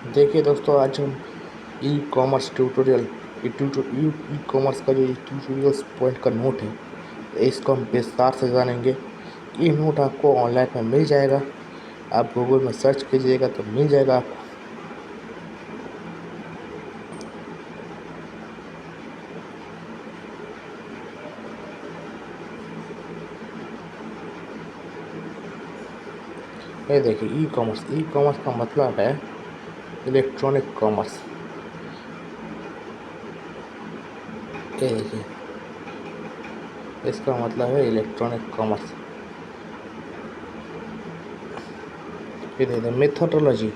देखिए दोस्तों, आज हम ई कॉमर्स ट्यूटोरियल ई कॉमर्स का जो ट्यूटोरियल्स पॉइंट का नोट है, इसको हम विस्तार से जानेंगे। ये नोट आपको ऑनलाइन में मिल जाएगा। आप गूगल में सर्च कीजिएगा तो मिल जाएगा आपको। ये देखिए, ई कॉमर्स का मतलब है इलेक्ट्रॉनिक कॉमर्स। ये देखिए, इसका मतलब है इलेक्ट्रॉनिक कॉमर्स। ये देखिए, methodology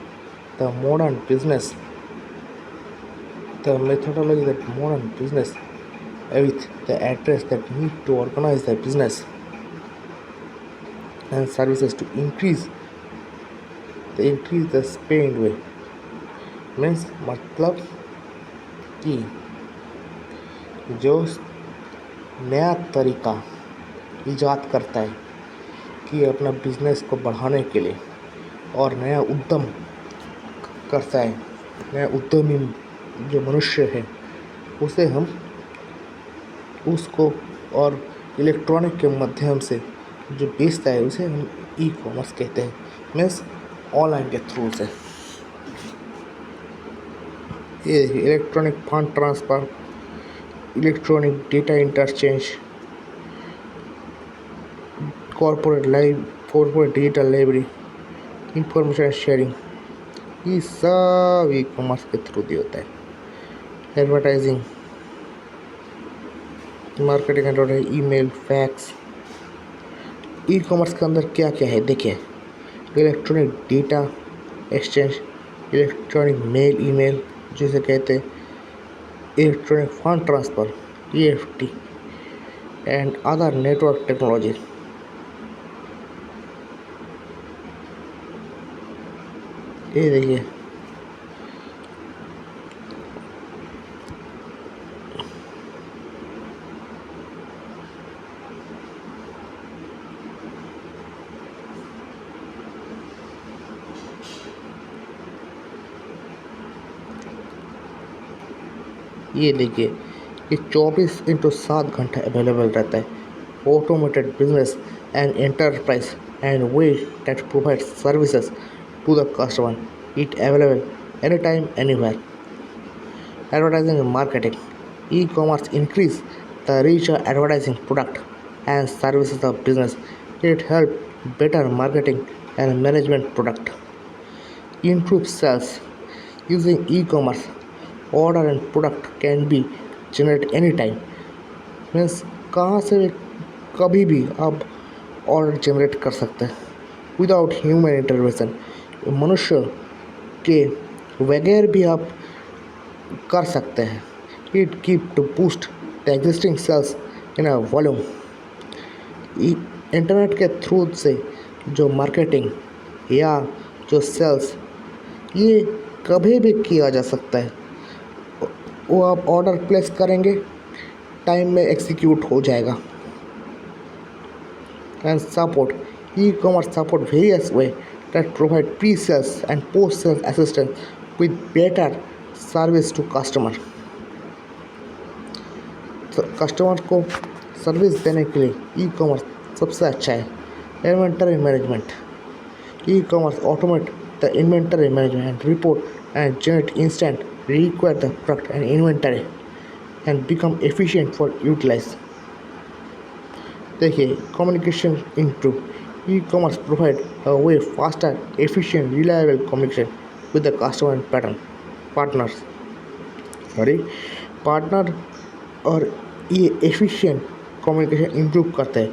the modern business with the address that need to organize the business and services to increase the spend way means मतलब कि जो नया तरीका इजाद करता है कि अपना बिजनेस को बढ़ाने के लिए और नया उद्यम करता है, नया उद्यमी जो मनुष्य है उसे हम उसको और इलेक्ट्रॉनिक के माध्यम से जो बेचता है उसे हम ई कॉमर्स कहते हैं। मीन्स ऑनलाइन के थ्रू से ये electronic fund transfer, electronic data interchange, corporate digital library, information sharing, ये सब ई कॉमर्स के थ्रू दिया होता है। Advertising, marketing, advertising, email, fax. E commerce के अंदर क्या क्या है देखिए, electronic data exchange, electronic mail email जिसे कहते हैं, electronic fund transfer EFT and other network technology. ये देखिए, ये 24/7 घंटा अवेलेबल रहता है। Automated business and enterprise and way that provide services to the customer, it available any time anywhere. Advertising and marketing, e commerce increase the reach of advertising product and services of business. It help better marketing and management product. Improve sales. Using e-commerce, order and product can be generated anytime. Means कहाँ से भी कभी भी आप order generate कर सकते हैं without human intervention. मनुष्य के बगैर भी आप कर सकते हैं। It keep to boost the existing sales in a volume. Internet के थ्रू से जो मार्केटिंग या जो सेल्स ये कभी भी किया जा सकता है। वो आप ऑर्डर प्लेस करेंगे, टाइम में एग्जीक्यूट हो जाएगा। And support, e commerce support various way that provide pre sales and post sales assistance with better service to customer. Customer को सर्विस देने के लिए ई कॉमर्स सबसे अच्छा है। Inventory management, e commerce automate the inventory management report and generate instant require the product and inventory and become efficient for utilize। देखिए, communication improve, e-commerce provide a way faster, efficient, reliable communication with the customer and partner और ये efficient communication improve करते हैं।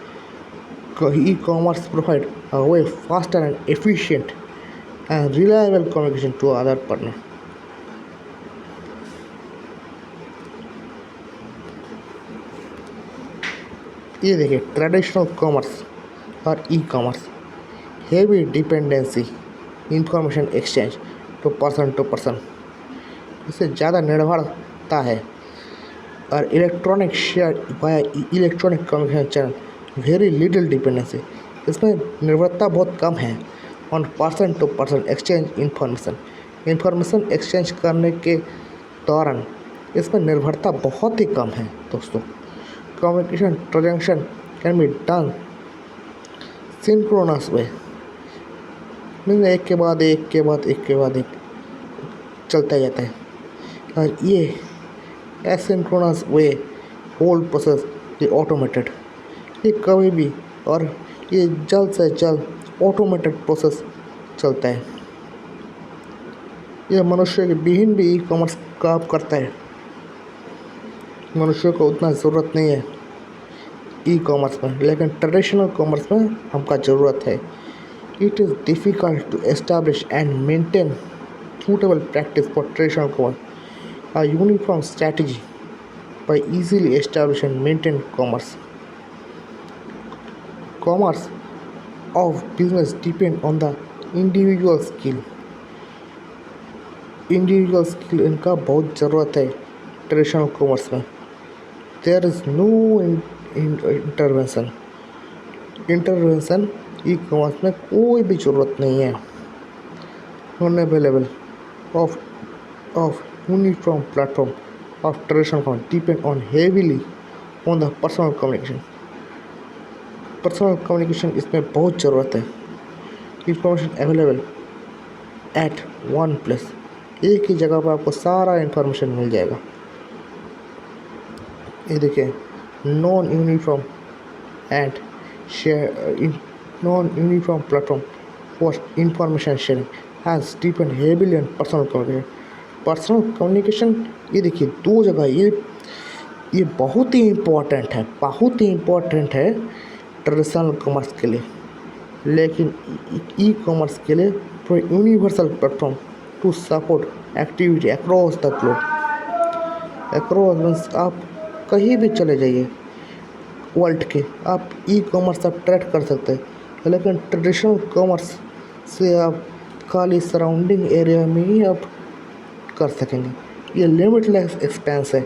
E commerce provide a way faster and efficient and reliable communication to other partner। ये देखिए, traditional commerce और e commerce, heavy dependency, information exchange to person, इससे ज़्यादा निर्भरता है। और electronic share via electronic communication channel, very little dependency, इसमें निर्भरता बहुत कम है। On person to person exchange information, information exchange करने के दौरान इसमें निर्भरता बहुत ही कम है दोस्तों। Communication transaction can be done synchronous way, mean एक के बाद एक के बाद एक के बाद एक चलता जाता है। और ये एसिंक्रोनस वे होल प्रोसेस ये ऑटोमेटेड, ये कभी भी और ये जल्द से जल्द ऑटोमेटेड प्रोसेस चलता है। ये मनुष्य के विहीन भी ई कॉमर्स काम करता है। मनुष्य को उतना ज़रूरत नहीं है ई कॉमर्स में, लेकिन ट्रेडिशनल कॉमर्स में हमका ज़रूरत है। It is difficult to establish and maintain suitable practice for traditional commerce. A uniform strategy by easily establish and maintain commerce. Commerce of business depend on the individual skill. Individual skill इनका बहुत ज़रूरत है traditional commerce में। There is no intervention e commerce में कोई भी ज़रूरत नहीं है। Non available of uniform platform of traditional commerce depend on heavily on the personal communication. Personal communication इसमें बहुत ज़रूरत है। Information available at one place, एक ही जगह पर आपको सारा इंफॉर्मेशन मिल जाएगा। ये देखिए, non uniform platform for information sharing has depend heavily on personal communication. Personal communication ये देखिए दो जगह, ये बहुत ही इम्पोर्टेंट है ट्रेडिशनल कॉमर्स के लिए, लेकिन ई कॉमर्स के लिए for universal platform to support activity across the globe. Across means आप कहीं भी चले जाइए वर्ल्ड के, आप ई कॉमर्स आप ट्रेड कर सकते हैं, लेकिन ट्रेडिशनल कॉमर्स से आप खाली सराउंडिंग एरिया में ही आप कर सकेंगे। ये लिमिटलेस एक्सपेंस है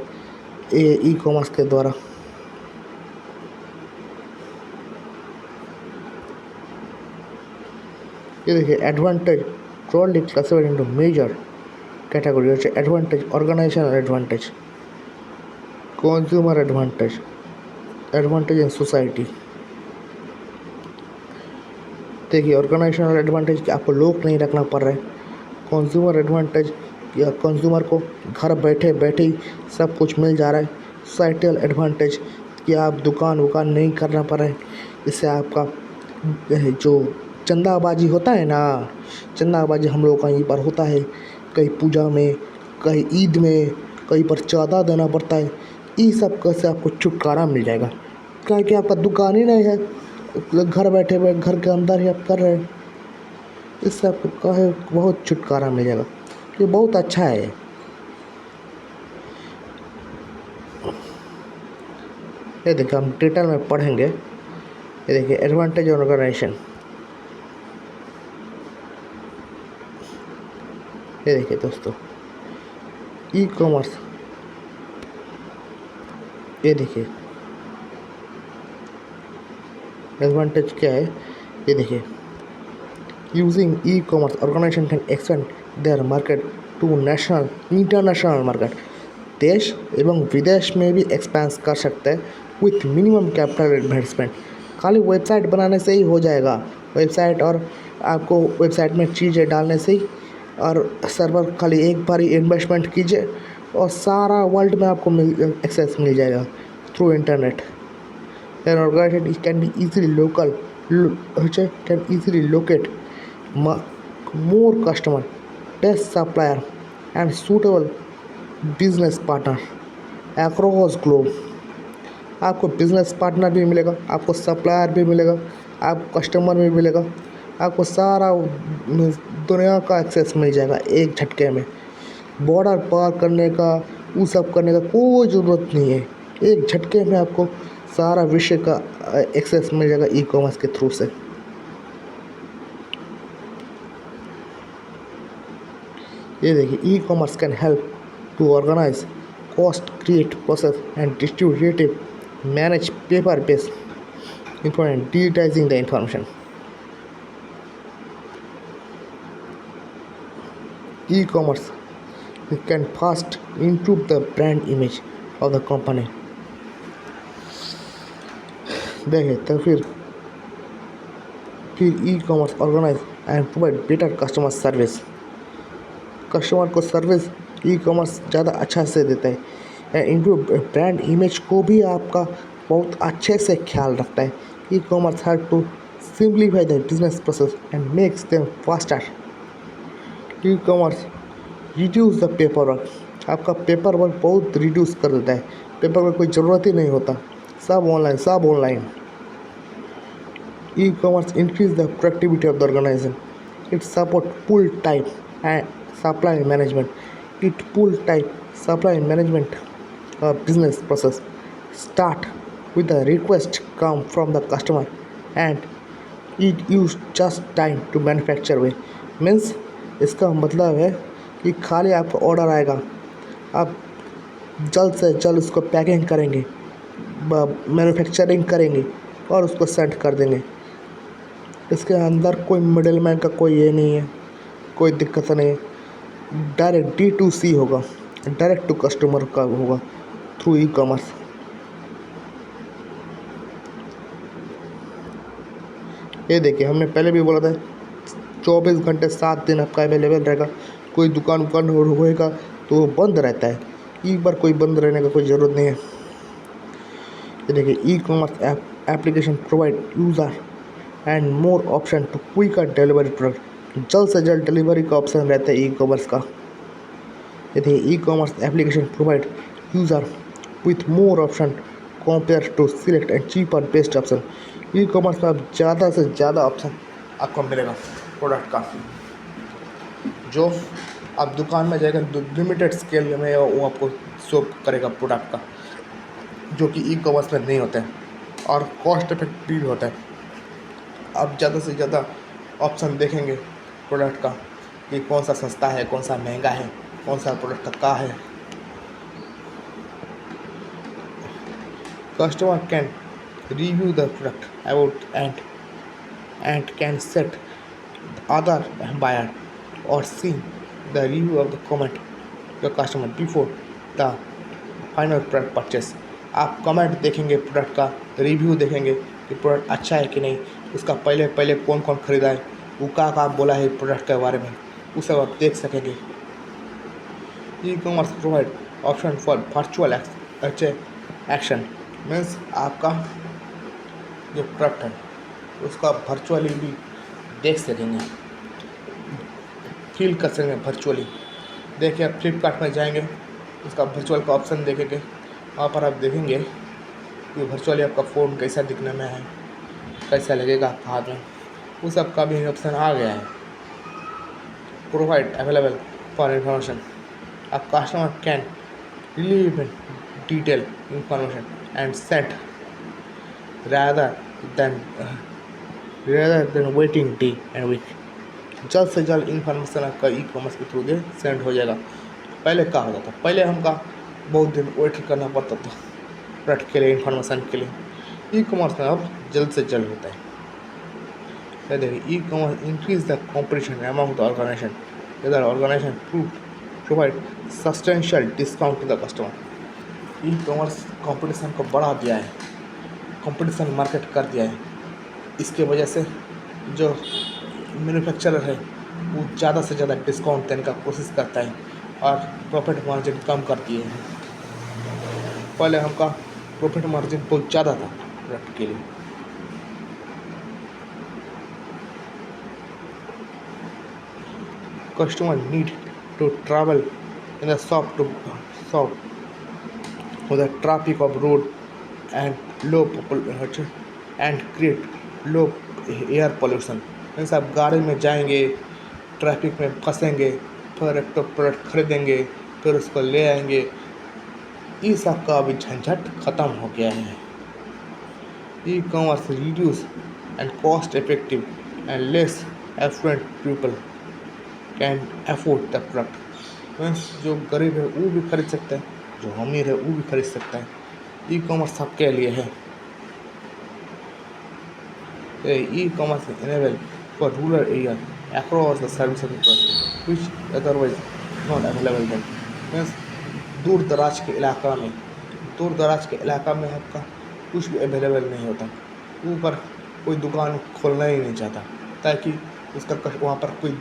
ई कॉमर्स के द्वारा। ये देखिए advantage broadly classified into major categories: advantage, organizational advantage, consumer advantage, advantage in society। देखिए ऑर्गेनाइजेशनल एडवांटेज कि आपको लोग नहीं रखना पड़ रहा है। कंज्यूमर एडवांटेज या कंज्यूमर को घर बैठे बैठे ही सब कुछ मिल जा रहा है। सोसाइटल एडवांटेज कि आप दुकान नहीं करना पड़ रहा है। इससे आपका जो चंदाबाजी होता है ना, चंदाबाजी हम लोग कहीं पर होता है, कहीं पूजा में, कहीं ईद में, कहीं पर चाँदा देना पड़ता है। ये सब कैसे आपको छुटकारा मिल जाएगा, क्या कि आपका दुकान ही नहीं है, घर बैठे घर के अंदर ही आप कर रहे हैं। इससे आपको कहे बहुत छुटकारा मिल जाएगा। ये बहुत अच्छा है। ये देखिए हम डिटेल में पढ़ेंगे। ये देखिए एडवांटेज और ऑर्गेनाइजेशन। ये देखिए दोस्तों ई कॉमर्स, ये देखिए एडवांटेज क्या है। ये देखिए using e commerce organisation can expand their market to national international market. देश एवं विदेश में भी एक्सपेंस कर सकते हैं विथ मिनिमम कैपिटल इन्वेस्टमेंट। खाली वेबसाइट बनाने से ही हो जाएगा। वेबसाइट और आपको वेबसाइट में चीज़ें डालने से ही, और सर्वर खाली एक बार ही इन्वेस्टमेंट कीजिए और सारा वर्ल्ड में आपको एक्सेस मिल जाएगा through internet. An organization can be easily locate more customer, best supplier and suitable business partner across globe। आपको बिजनेस पार्टनर भी मिलेगा, आपको सप्लायर भी मिलेगा, आपको कस्टमर भी मिलेगा, आपको सारा दुनिया का एक्सेस मिल जाएगा एक झटके में। बॉर्डर पार करने का, वो सब करने का कोई ज़रूरत नहीं है। एक झटके में आपको सारा विषय का एक्सेस मिल जाएगा ई कॉमर्स के थ्रू से। ये देखिए e commerce can help to organise cost, create process and distributive manage paper based information, digitising the information. E-commerce it can fast improve the brand image of the company. देखिए तो फिर e commerce organise and provide better customer service. Customer को service e commerce ज़्यादा अच्छा से देता है and improve brand image को भी आपका बहुत अच्छे से ख्याल रखता है। E commerce help to simplify the business process and makes them faster. E commerce reduce the paper work, आपका पेपर वर्क बहुत रिड्यूस कर देता है। पेपर वर्क कोई ज़रूरत ही नहीं होता, सब ऑनलाइन सब online. E-commerce increase the productivity of the organization. It support pull type and supply management. It pull type supply management business process. Start with the request come from the customer and it use just time to manufacture way. Means इसका मतलब है कि खाली आपका order आएगा, आप जल्द से जल्द उसको पैकिंग करेंगे, मैन्युफैक्चरिंग करेंगे और उसको सेंड कर देंगे। इसके अंदर कोई मिडिल मैन का कोई ये नहीं है, कोई दिक्कत नहीं है। डायरेक्ट D2C होगा, डायरेक्ट टू कस्टमर का होगा थ्रू ई कॉमर्स। ये देखिए हमने पहले भी बोला था 24 घंटे 7 दिन आपका अवेलेबल रहेगा। कोई दुकान होएगा तो वो बंद रहता है, एक बार कोई बंद रहने का कोई ज़रूरत नहीं है। ये देखिए e commerce application provide user and more option to quicker delivery product. जल्द से जल्द डिलीवरी का ऑप्शन रहता है ई कॉमर्स का। यदि e commerce application provide user with more option compare to select and cheaper best option. E commerce में आप ज़्यादा से ज़्यादा ऑप्शन आपको मिलेगा प्रोडक्ट का, जो आप दुकान में जाएगा लिमिटेड स्केल में वो आपको शो करेगा प्रोडक्ट का, जो कि ई कॉमर्स में नहीं होता है और कॉस्ट इफेक्टिव होता है। आप ज़्यादा से ज़्यादा ऑप्शन देखेंगे प्रोडक्ट का कि कौन सा सस्ता है, कौन सा महंगा है, कौन सा प्रोडक्ट का है। Customer can review the product about and can set other buyer और see the review of the comment the customer before the final product purchase. आप कमेंट देखेंगे, प्रोडक्ट का रिव्यू देखेंगे कि प्रोडक्ट अच्छा है कि नहीं, उसका पहले कौन कौन ख़रीदा है, वो क्या बोला है प्रोडक्ट के बारे में, वो सब आप देख सकेंगे। E commerce provide option for virtual action. Means आपका जो प्रोडक्ट है उसका वर्चुअली भी देख सकेंगे, फील कर सकेंगे वर्चुअली। देखिए आप फ्लिपकार्ट में जाएंगे, उसका वर्चुअल का ऑप्शन देखेंगे, वहाँ पर आप देखेंगे कि वर्चुअली आपका फ़ोन कैसा दिखने में है, कैसा लगेगा आपका हाथ में, वो सब का भी ऑप्शन आ गया है। प्रोवाइड अवेलेबल फॉर इंफॉर्मेशन, आप customer can relieve detail information and send rather than waiting day and week. जल्द से जल्द इन्फॉर्मेशन आपका ई कॉमर्स के थ्रू दे सेंड हो जाएगा। पहले क्या होता था, पहले हमका बहुत दिन वेट करना पड़ता था प्रोडक्ट के लिए, इन्फॉर्मेशन के लिए। ई कॉमर्स में अब जल्द से जल्द होता है। देखिए e commerce increase the competition among the organisation, इधर organisation provide substantial discount to the customer. E commerce competition को बढ़ा दिया है, कंपटीशन मार्केट कर दिया है। इसके वजह से जो मैन्युफैक्चरर है वो ज़्यादा से ज़्यादा डिस्काउंट देने का कोशिश करता है और प्रॉफिट मार्जिन कम कर दिए हैं। पहले हमका प्रॉफिट मार्जिन बहुत ज़्यादा था प्रोडक्ट के लिए। Customer need to travel in the shop with the traffic of road and low population and create low air pollution। Means आप गाड़ी में जाएंगे, ट्रैफिक में फंसेंगे, फिर एक तो प्रोडक्ट खरीदेंगे, फिर उसको ले आएंगे, ये सब का अभी झंझट ख़त्म हो गया है। E commerce reduce and cost effective and less affluent people can afford the product. Means जो गरीब है वो भी खरीद सकता है, जो अमीर है वो भी खरीद सकता है। ई कॉमर्स सबके लिए है। E commerce enable for rural area across the service network which otherwise not available then means दूर दराज के इलाका में आपका कुछ भी अवेलेबल नहीं होता। ऊपर कोई दुकान खोलना ही नहीं चाहता ताकि वहाँ पर कोई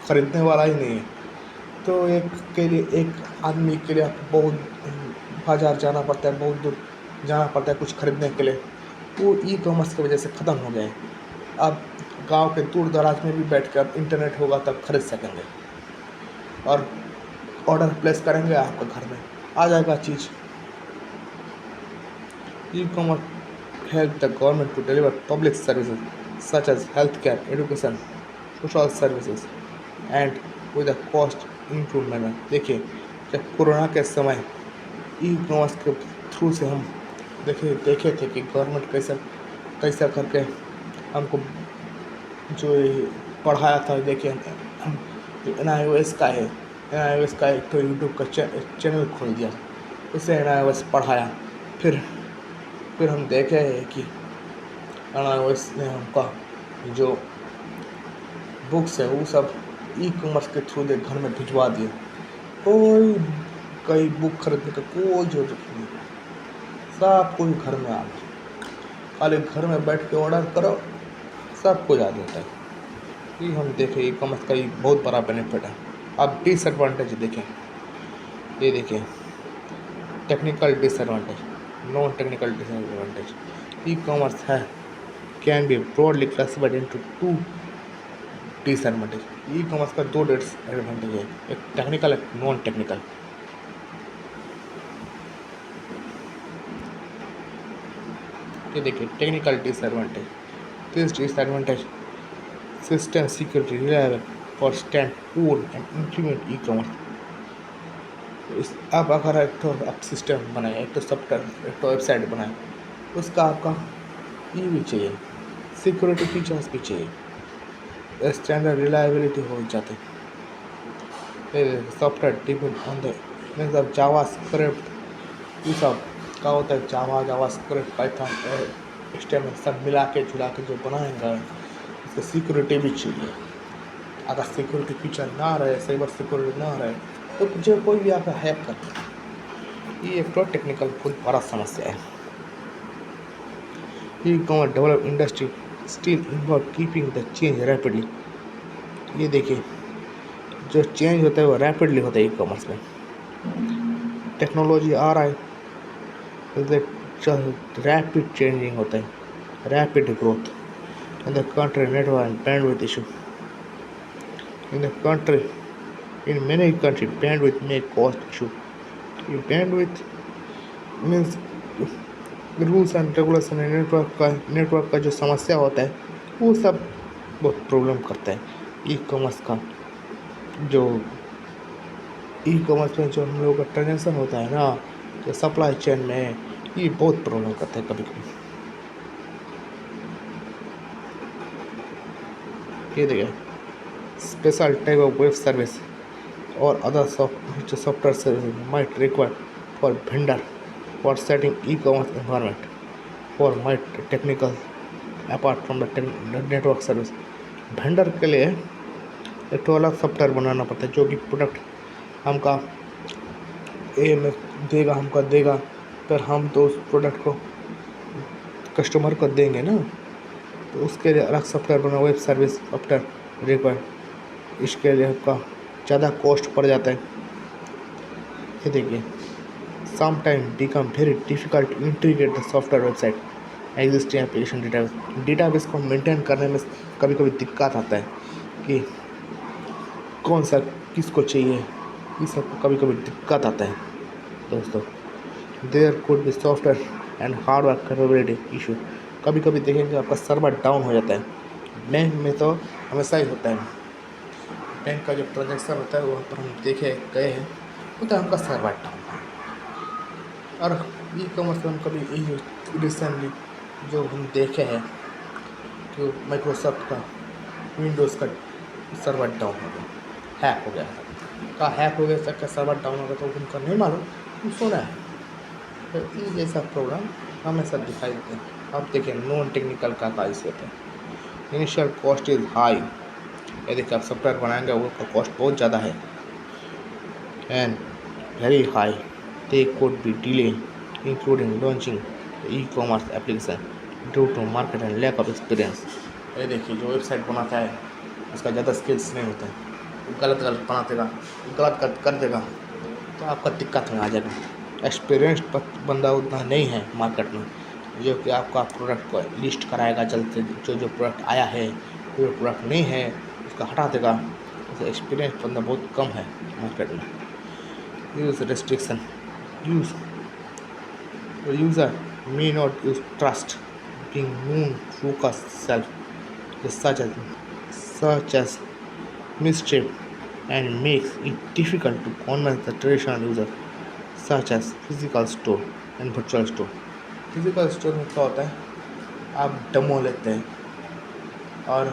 ख़रीदने वाला ही नहीं है। तो एक आदमी के लिए आपको बहुत बाज़ार जाना पड़ता है, बहुत दूर जाना पड़ता है कुछ खरीदने के लिए। वो ई कॉमर्स की वजह से ख़त्म हो गया है। अब गांव के दूर दराज में भी बैठ कर इंटरनेट होगा तब खरीद सकेंगे और ऑर्डर प्लेस करेंगे, आपका घर में आ जाएगा चीज़। E-commerce help the government to deliver public services such as healthcare, education, social services and with a cost improvement manner। देखिए, जब कोरोना के समय ई कॉमर्स के थ्रू से हम देखे थे कि गवर्नमेंट कैसा कैसा करके हमको जो पढ़ाया था। देखिए, हम NIOS का एक तो यूट्यूब का चैनल खोल दिया, उससे NIOS पढ़ाया। फिर हम देखे हैं कि NIOS ने हमका जो बुक्स है वो सब ई कॉमर्स के थ्रू दे घर में भिजवा दिए। कई बुक खरीदने का कोई जरूरत नहीं, सब कुछ घर में आ गया। खाली घर में बैठ के ऑर्डर करो, सब कुछ आ जाता है। ये हम देखें ई कॉमर्स का ये बहुत बड़ा बेनिफिट है। अब डिसएडवांटेज देखें, ये देखिए technical disadvantage, non technical disadvantage. E commerce है can be broadly classified into two disadvantage. E commerce का दो डिसएडवांटेज है, एक टेक्निकल एक नॉन टेक्निकल। ये देखिए technical disadvantage, this disadvantage system security reliable for stand पूर एंड इंप्लीमेंट ई कॉमर्स। अब अगर एक तो आप सिस्टम बनाए, एक तो सॉफ्टवेयर, एक तो वेबसाइट बनाए, उसका आपका ये भी चाहिए, सिक्योरिटी फीचर्स भी चाहिए, स्टैंडर्ड रिलायबिलिटी हो जाते। सॉफ्टवेयर डिपेंड ऑन द मतलब जावा स्क्रिप्ट, ये सब क्या होता है, जावा स्क्रिप्ट, पाइथन, HTML सब मिला के जुला के जो बनाएंगे उसको सिक्योरिटी भी चाहिए। अगर सिक्योरिटी फीचर ना रहे, साइबर सिक्योरिटी ना रहे तो जो कोई भी आपका हैक कर, ये एक तो टेक्निकल बहुत बड़ा समस्या है। E commerce develop industry still involve keeping the change rapidly. ये देखिए जो चेंज होता है वो रैपिडली होता है। ई कॉमर्स में टेक्नोलॉजी आ रहा है, रैपिड चेंजिंग होता है, rapid growth in the country network and bandwidth issue in the country in many country bandwidth में कॉस्ट इशू। ये bandwidth means rules and regulation network का जो समस्या होता है वो सब बहुत प्रॉब्लम करता है। ई कॉमर्स में जो हम लोगों का ट्रांजेक्शन होता है ना, जो सप्लाई चेन में, ये बहुत प्रॉब्लम करता है कभी कभी। ये देखिए special type of web service और other software service might require for vendor for setting e commerce environment for might technical apart from the network service. Vendor के लिए एक तो अलग सॉफ्टवेयर बनाना पड़ता है जो कि प्रोडक्ट हमका देगा, फिर हम तो उस प्रोडक्ट को कस्टमर को देंगे ना, तो उसके लिए अलग सॉफ्टवेयर बना, वेब सर्विस सॉफ्टवेयर रिक्वायर, इसके लिए आपका ज़्यादा कॉस्ट पड़ जाता है। ये देखिए sometime become very difficult to integrate the software website existing application database को मेंटेन करने में कभी कभी दिक्कत आता है कि कौन सा किसको चाहिए, ये सब कभी कभी दिक्कत आता है दोस्तों। There could be software and hardware capability issue. कभी कभी देखेंगे आपका सर्वर डाउन हो जाता है। बैंक में तो हमेशा ही होता है, बैंक का जो ट्रांजेक्शन होता है वहाँ पर हम देखे गए हैं, होता है हमका सर्वर डाउन। और ई कॉमर्स में हम कभी रिसेंटली जो हम देखे हैं कि माइक्रोसॉफ्ट का विंडोज़ का सर्वर डाउन हो गया, हैक हो गया हैक हो गया, सबका सर्वर डाउन हो गया, तो उनका नहीं मालूम, हम सुना है। तो ये जैसा प्रॉब्लम हमेशा दिखाई देते हैं। अब देखिए नॉन टेक्निकल का इशू होता है। इनिशियल कॉस्ट इज़ हाई ये देखिए आप सॉफ्टवेयर बनाएंगे वो का कॉस्ट बहुत ज़्यादा है and very high. They could be delayed, including launching the e-commerce application due to market and lack of experience. ये देखिए जो वेबसाइट बनाता है उसका ज़्यादा स्किल्स नहीं होता है, वो गलत गलत बना देगा, गलत गलत कर देगा तो आपका दिक्कत में आ जाएगा. एक्सपीरियंस्ड बंदा उतना नहीं है मार्केट में जो कि आपका प्रोडक्ट को लिस्ट कराएगा जल्द से जो प्रोडक्ट आया है, जो प्रोडक्ट नहीं है उसका हटा देगा. तो एक्सपीरियंस बंदा बहुत कम है मार्केट में. Use restriction. Use The user may not use trust being known focus self such as mischief and makes it difficult to convince the traditional user such as physical store and virtual store. Physical store में क्या होता है आप demo लेते हैं और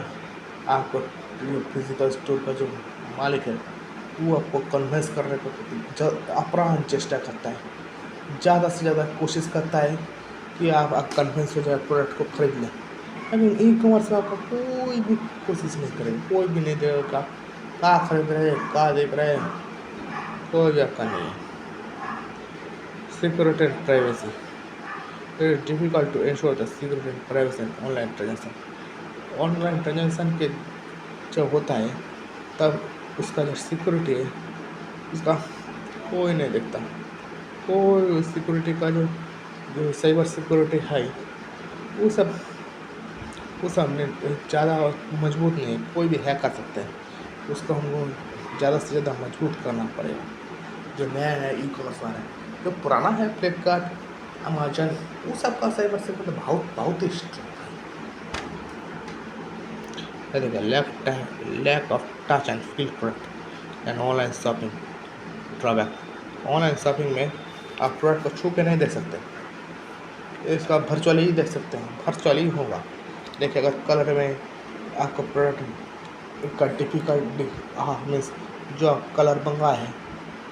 आपको जो फिजिकल स्टोर का जो मालिक है वो आपको कन्विंस करने को अप्राण चेष्टा करता है, ज़्यादा से ज़्यादा कोशिश करता है कि आप कन्विंस हो जाए प्रोडक्ट को खरीद लें. लेकिन ई कॉमर्स में आपका कोई भी कोशिश नहीं करेगा, कोई भी नहीं देगा क्या खरीद रहे क्या देख रहे हैं, कोई भी आपका नहीं है. Security and privacy. It is difficult to ensure the security and privacy in online transaction. Online transaction के जब होता है तब उसका जो सिक्योरिटी है उसका कोई नहीं देखता. कोई सिक्योरिटी का जो साइबर सिक्योरिटी है वो सब ज़्यादा मजबूत नहीं है, कोई भी हैक कर सकता है. उसको हमको ज़्यादा से ज़्यादा मजबूत करना पड़ेगा. जो नया है ई कॉमर्स वाला है, जो पुराना है फ्लिपकार्ट अमेजन वो सब का साइबर सिक्योरिटी बहुत बहुत ही स्ट्रॉन्ग है. देखिए lack of touch and feel product and online shopping drawback. Online shopping में आप प्रोडक्ट को छू के नहीं देख सकते, इसका वर्चुअली ही देख सकते हैं, वर्चुअली ही होगा. देखिए अगर कलर में आपका प्रोडक्ट का डिफिकल्ट मीन्स जो आप कलर मंगाए हैं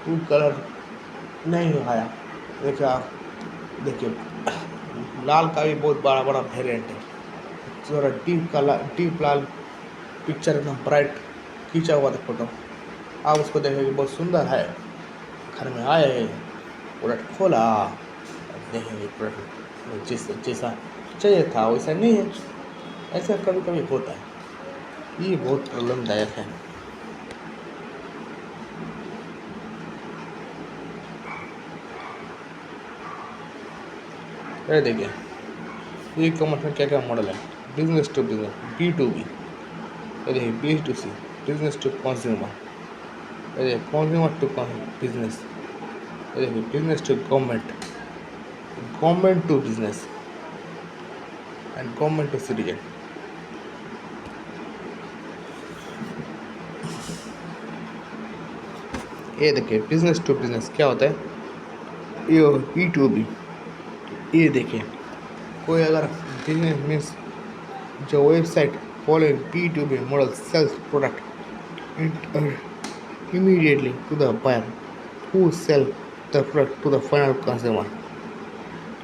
वो कलर नहीं आया. देखिए आप देखिए लाल का भी बहुत बड़ा बड़ा वेरिएंट है. थोड़ा डीप लाल पिक्चर एकदम ब्राइट खींचा हुआ था फोटो, आप उसको देखेंगे बहुत सुंदर है. घर में आए प्रोडक्ट खोला देखेंगे प्रोडक्ट जैसा चाहिए था वैसा नहीं है. ऐसा कभी कभी होता है, ये बहुत प्रॉब्लमदायक है. ये देखिए ई कॉमर्स में क्या क्या मॉडल है. Business to business B2B. ये देखिए B2C बिजनेस टू कंज्यूमर. ये देखिए कंज्यूमर टू बिजनेस. ये देखिए business to government, government to business and government to citizen. ये देखिए बिजनेस टू बिजनेस क्या होता है, ये B2B. ये देखिए कोई अगर बिजनेस मीन्स जो website following B2B model sales product immediately to the buyer who sell the product to the final consumer.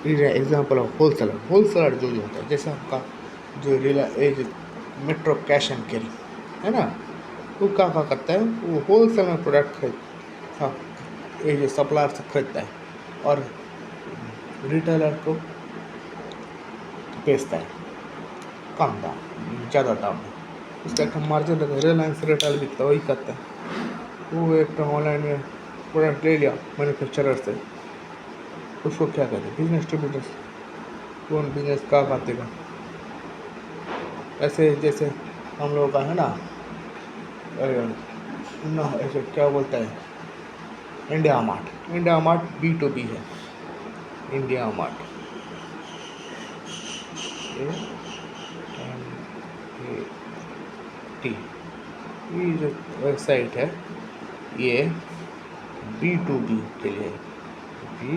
It is an example of wholesaler. Wholesaler जो होता है जैसे आपका जो मेट्रो कैश एंड कैरी है ना, वो क्या करता है वो होलसेल में प्रोडक्ट खरीद ये जो सप्लायर से खरीदता है और रिटेलर को बेचता है कम दाम ज़्यादा दाम में. उसका एक मार्जिन रहता है. रिलायंस रिटेल बिकता है वही करता है. वो एक ऑनलाइन में प्रोडक्ट ले लिया मैन्युफैक्चरर से, उसको क्या कहते हैं बिजनेस टू बिजनेस. कौन बिजनेस क्या करतेगा. ऐसे जैसे हम लोगों का है ना ऐसे क्या बोलता है इंडिया मार्ट B2B है. इंडिया मार्ट ये जो वेबसाइट है ये B2B के लिए B2B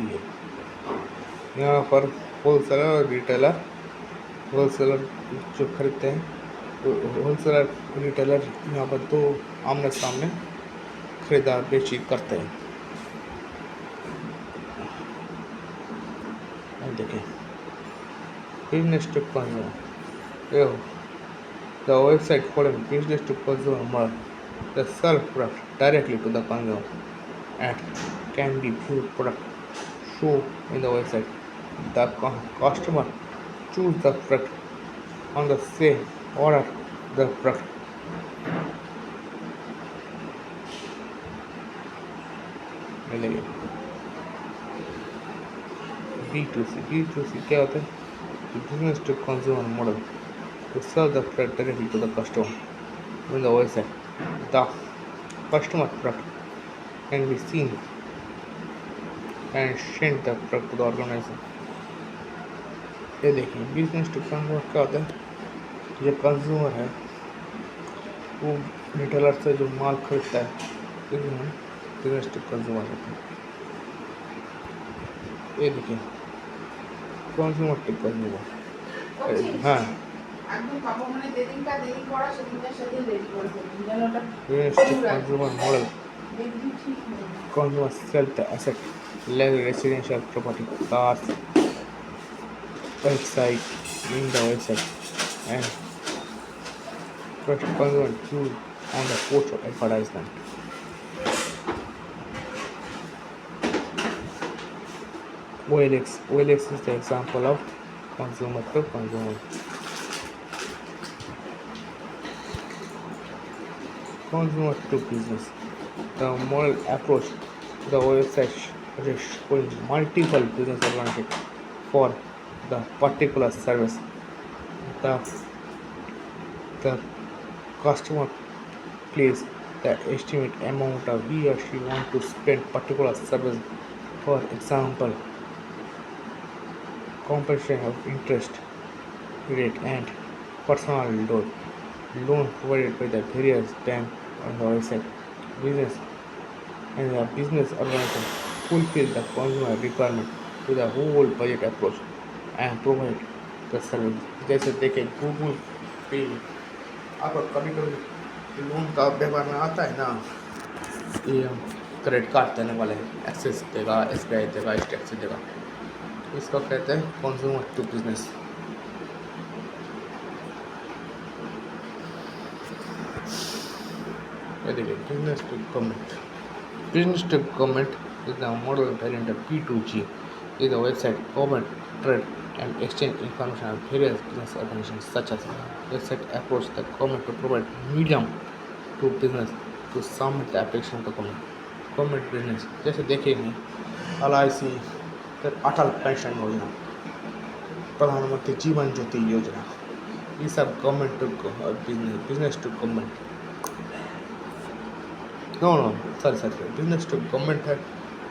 है. यहाँ पर होलसेलर और रिटेलर, होलसेलर जो खरीदते हैं तो होलसेलर रिटेलर यहाँ पर दो आमने सामने खरीदा बेची करते हैं. देखिए business to consumer Yeah, the website following business to consumer model. The sell product directly to the consumer and can be viewed product show in the website. The customer choose the product on the same order the product. मिलेगी B2C क्या होता है business to consumer model to sell the product directly to the customer in the website. The customer product can be seen and send the product to the organization. ये देखिए business to consumer क्या होता है जो consumer है वो retailer से जो माल खरीदता है इसे हम बिजनेस टू कंज्यूमर कहते हैं ये देखिए कंज्यूमर टू कंज्यूमर हाँ business to consumer model consumer sell the asset like residential property cars website in the website and first consumer choose on the post of advertisement. OLX is the example of consumer to consumer. Consumer to business. The model approach to the website is showing multiple business advantages for the particular service. The, the customer places the estimate amount of he or she want to spend particular service. For example, compression of interest rate and personal loan provided by the various bank on the website. Business and the business organization fulfill the consumer requirement to the whole budget approach and provide the service. जैसे देखें Google पे आपको कभी कभी loan का व्यवहार में आता है ना ये क्रेडिट कार्ड देने वाले एक्सेस देगा SBI देगा HDFC देगा इसको कहते हैं कंज्यूमर टू बिजनेस. ये देखिए business to government. Business to government is the model variant of B2G. Is a website government trade and exchange information of various business organizations such as website approach the government to provide medium to business to submit the application to government. Government business जैसे देखेंगे LIC फिर अटल pension योजना प्रधानमंत्री जीवन ज्योति योजना ये सब government to business to government no no sorry business to government है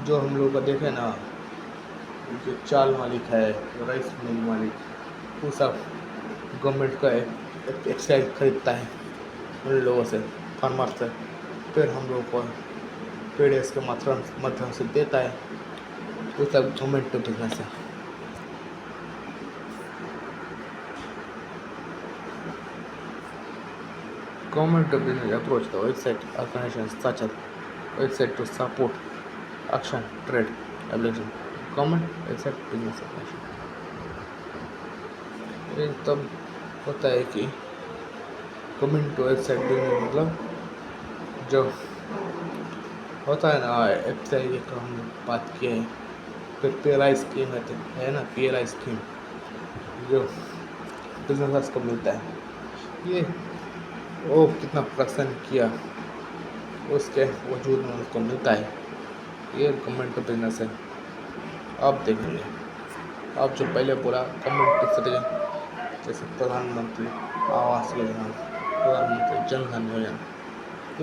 जो हम लोग का देखे ना जो चाल मालिक है राइस मिल मालिक वो सब गवर्नमेंट का एक्साइज खरीदता है उन लोगों से फार्मर से फिर हम लोग को पीडीएस के माध्यम से देता है वो सब गवर्नमेंट टू बिजनेस है. Government to business approach the website organizations such as website to support action trade application government website business organization. ये तब होता है कि गवर्नमेंट टू वेबसाइट बिजनेस मतलब जो होता है ना वेबसाइट एक हम बात किए हैं फिर PLI स्कीम है ना PLI स्कीम जो बिजनेस को मिलता है ये वो कितना प्रोडक्शन किया उसके वजूद में उसको मिलता है ये गवर्नमेंट का बिजनेस है. आप देखेंगे आप जो पहले बोला गवर्नमेंट सिटीजन जैसे प्रधानमंत्री आवास योजना प्रधानमंत्री जन धन योजना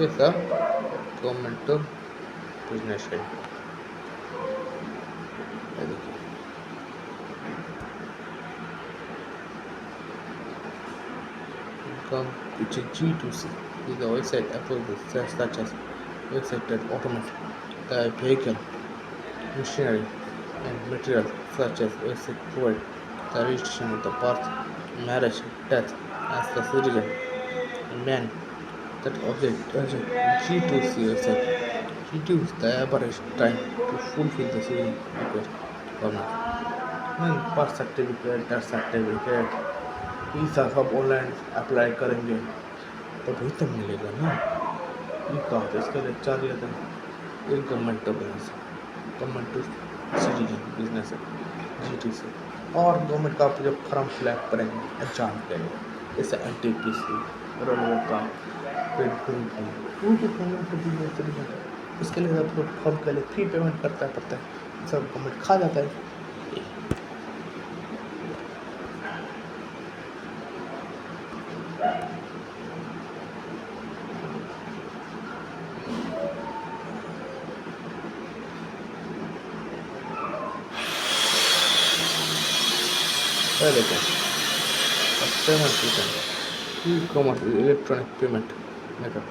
ये सब गवर्नमेंट का बिजनेस है. देखिए which is G2C is the website approach such as website that automate the vehicle, machinery and material such as website provide the registration of the birth, marriage, death as the citizen and man that object as a G2C website reduce the average time to fulfill the citizen request government. Birth certificate, death certificate, visa सब online apply करेंगे तभी तो मिलेगा ना। ये कहा था इसका लिए चार्ज लेते हैं। ये government to business, government to citizen business है, GTC। और गवर्नमेंट का आप जब फॉर्म फिलअप करेंगे एग्जाम के लिए, जैसे NTPC, रेलवे का, फिर वो भी गवर्नमेंट टू बिजनेस सिटीजन है। इसके लिए आपको फॉर्म के लिए फी पेमेंट करता पड़ता है, सब गवर्नमेंट खा जाता है। देखो payment system, e-commerce, electronic payment method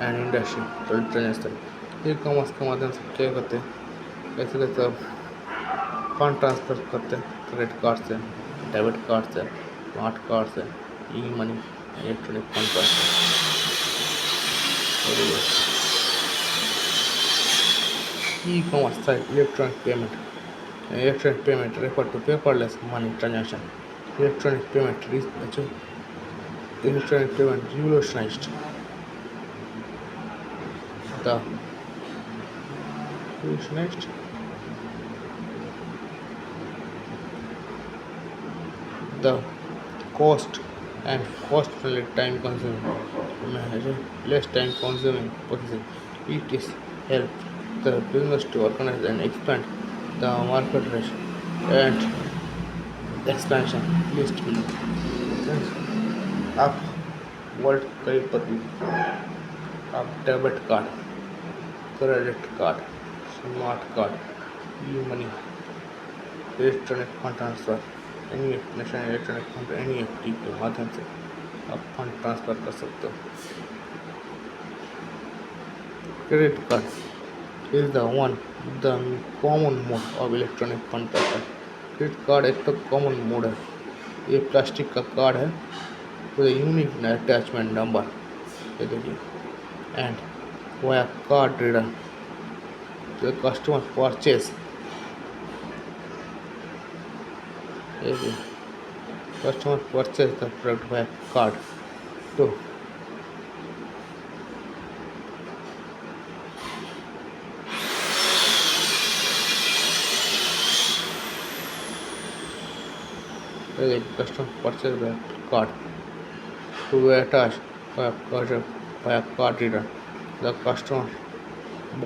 and industry transaction. E-commerce के माध्यम से क्या करते हैं, कैसे कैसे आप फंड ट्रांसफर करते हैं, क्रेडिट कार्ड से, डेबिट कार्ड से, स्मार्ट कार्ड से, e money, electronic fund transfer. E commerce site, electronic payment. Electronic payment refer to paperless money transaction. Electronic payment electronic payment revolutionized the revolutionized the cost and cost-friendly time consuming managing less time consuming processing. It is help the business to organize and expand the market reach and expansion list below. आप world कहीं पर भी आप debit card, credit card, smart card, e money, electronic fund transfer, national electronic fund NEFT के माध्यम से आप fund transfer कर सकते हो। Credit card is the common mode of electronic fund transfer. Credit card एक तो कॉमन मोड है, ये प्लास्टिक का कार्ड है with a unique attachment number, ये देखिए, and via card reader the customer purchase, ये देखिए, customer purchase the product via card तो ये देखिए, customer purchase via card to be attached via card reader. The customer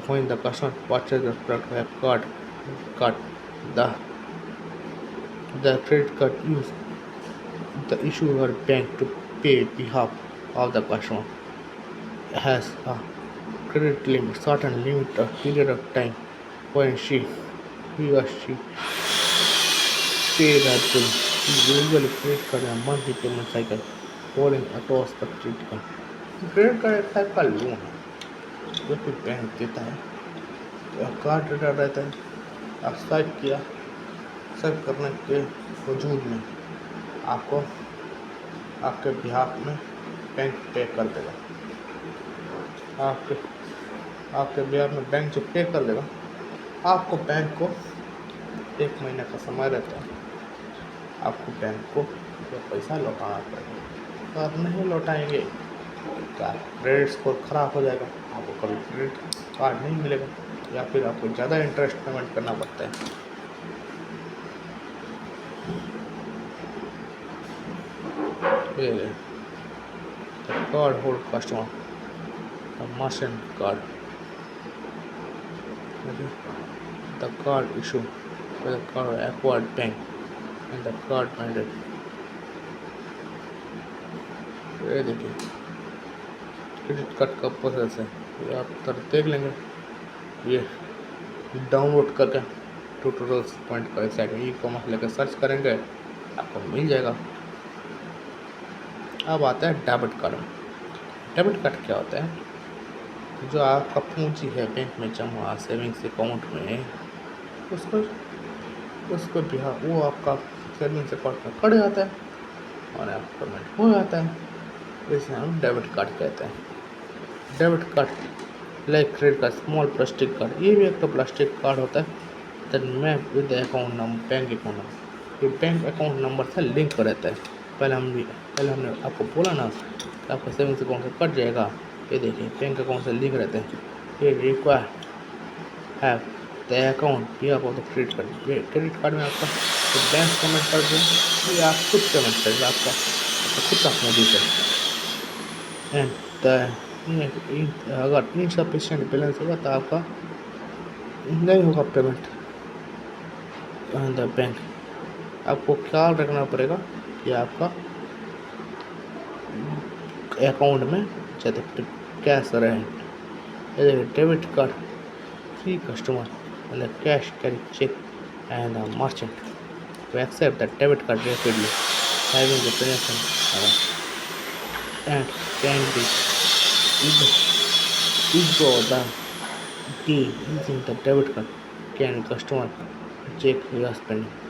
when the customer purchases the product via card, the credit card use the issuer bank to pay behalf of the customer has a credit limit, certain limit of period of time when he or she pay that bill. Usually credit card a monthly payment cycle falling across the credit card. Credit card एक type का loan है जो कि bank देता है, तो card reader रहता है, आप स्वाइप किया, स्वाइप करने के वजूद में आपको आपके बिहाफ में बैंक पे कर देगा, आपके बिहाफ में बैंक जो पे कर देगा, आपको बैंक को 1 महीने का समय रहता है, आपको बैंक को ये पैसा लौटाना पड़ेगा। तो आप नहीं लौटाएंगे तो क्रेडिट स्कोर ख़राब हो जाएगा, आपको कभी क्रेडिट कार्ड नहीं मिलेगा या फिर आपको ज़्यादा इंटरेस्ट पेमेंट करना पड़ता है। ये card hold customer the merchant card, the card issue by the card acquired bank and the card mandate। ये देखिए क्रेडिट कार्ड का प्रोसेस है, ये आप तर देख लेंगे, ये डाउनलोड करके ट्यूटोरियल्स पॉइंट का साइड में ई-कॉमर्स लेकर सर्च करेंगे आपको मिल जाएगा। अब आता है डेबिट कार्ड। डेबिट कार्ड क्या होता है, जो आपका पूंजी है बैंक में जमा सेविंग्स अकाउंट में, उसको बिहार वो आपका सेविंग्स अकाउंट में पड़ जाता है और आपका पेमेंट हो जाता है, इसे हम डेबिट कार्ड कहते हैं। Debit card like credit card, small plastic card, ये भी एक तो प्लास्टिक कार्ड होता है then map with account number, bank account number, ये बैंक अकाउंट नंबर से लिंक रहता है। पहले हमने आपको बोला ना कि आपका सेविंग्स अकाउंट से कट जाएगा। ये देखिए बैंक अकाउंट से लिंक रहते हैं। ये रिक्वायर हैव द अकाउंट पे ऑफ द क्रेडिट कार्ड। ये क्रेडिट कार्ड में आपका तो बैंक पेमेंट कर दें, ये आप खुद पेमेंट करेंगे, आपका खुद का अपना डिटेल एंड अगर इनसफिशिएंट बैलेंस होगा तो आपका नहीं होगा पेमेंट द बैंक। आपको ख्याल रखना पड़ेगा कि आपका अकाउंट में ज़्यादा कैश रहे। Debit card free customer and the cash carry check and the merchant to accept the debit card rapidly, having the transaction and can be withdraw the day using the debit card. Can customer check your spending?